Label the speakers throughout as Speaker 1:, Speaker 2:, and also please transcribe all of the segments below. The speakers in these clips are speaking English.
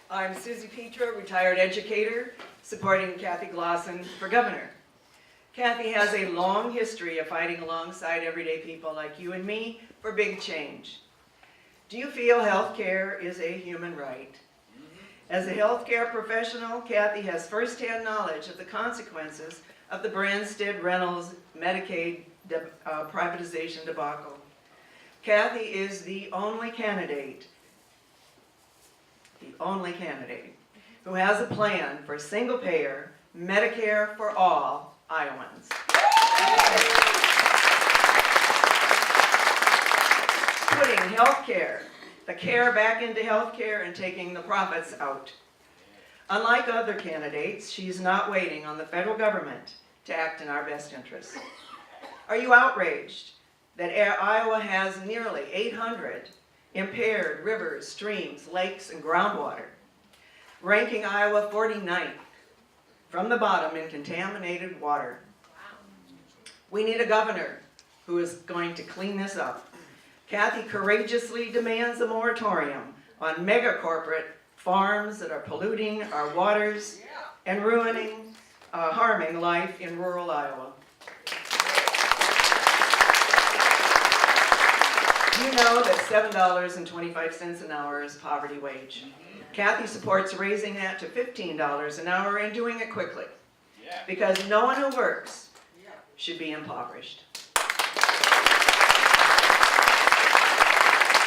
Speaker 1: I'm Susie Petra, retired educator, supporting Cathy Glasson for governor. Cathy has a long history of fighting alongside everyday people like you and me for big change. Do you feel health care is a human right? As a healthcare professional, Cathy has firsthand knowledge of the consequences of the Branstad-Reynolds Medicaid privatization debacle. Cathy is the only candidate who has a plan for single-payer Medicare for all Iowans. Putting healthcare, the care back into healthcare and taking the profits out. Unlike other candidates, she's not waiting on the federal government to act in our best interests. Are you outraged that Iowa has nearly 800 impaired rivers, streams, lakes, and groundwater, ranking Iowa 49th from the bottom in contaminated water? We need a governor who is going to clean this up. Cathy courageously demands a moratorium on mega-corporate farms that are polluting our waters and harming life in rural Iowa. You know that $7.25 an hour is poverty wage. Cathy supports raising that to $15 an hour and doing it quickly, because no one who works should be impoverished.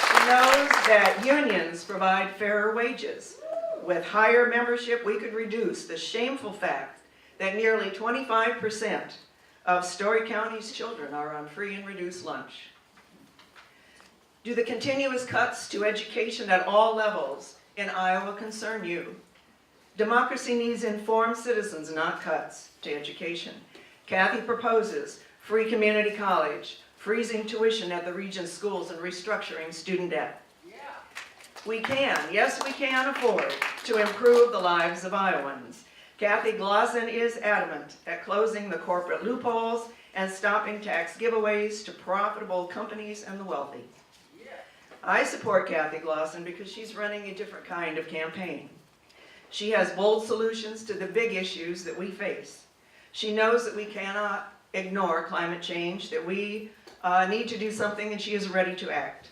Speaker 1: She knows that unions provide fairer wages. With higher membership, we could reduce the shameful fact that nearly 25% of Story County's children are on free and reduced lunch. Do the continuous cuts to education at all levels in Iowa concern you? Democracy needs informed citizens, not cuts to education. Cathy proposes free community college, freezing tuition at the region's schools, and restructuring student debt. We can, yes we can afford to improve the lives of Iowans. Cathy Glasson is adamant at closing the corporate loopholes and stopping tax giveaways to profitable companies and the wealthy. I support Cathy Glasson because she's running a different kind of campaign. She has bold solutions to the big issues that we face. She knows that we cannot ignore climate change, that we need to do something, and she is ready to act.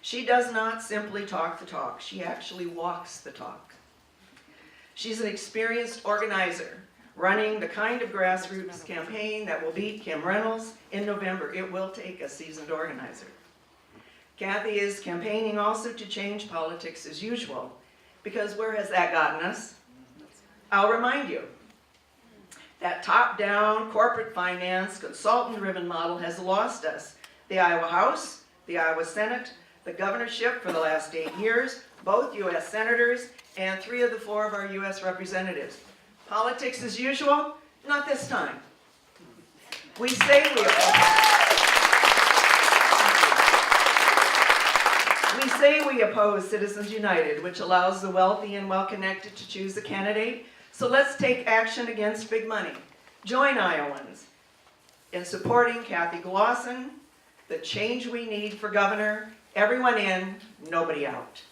Speaker 1: She does not simply talk the talk, she actually walks the talk. She's an experienced organizer, running the kind of grassroots campaign that will beat Kim Reynolds in November. It will take a seasoned organizer. Cathy is campaigning also to change politics as usual, because where has that gotten us? I'll remind you, that top-down, corporate finance, consultant-driven model has lost us the Iowa House, the Iowa Senate, the governorship for the last 8 years, both U.S. senators, and 3 of the 4 of our U.S. representatives. Politics as usual? Not this time. We say we oppose Citizens United, which allows the wealthy and well-connected to choose a candidate. So let's take action against big money. Join Iowans in supporting Cathy Glasson, the change we need for governor. Everyone in, nobody out.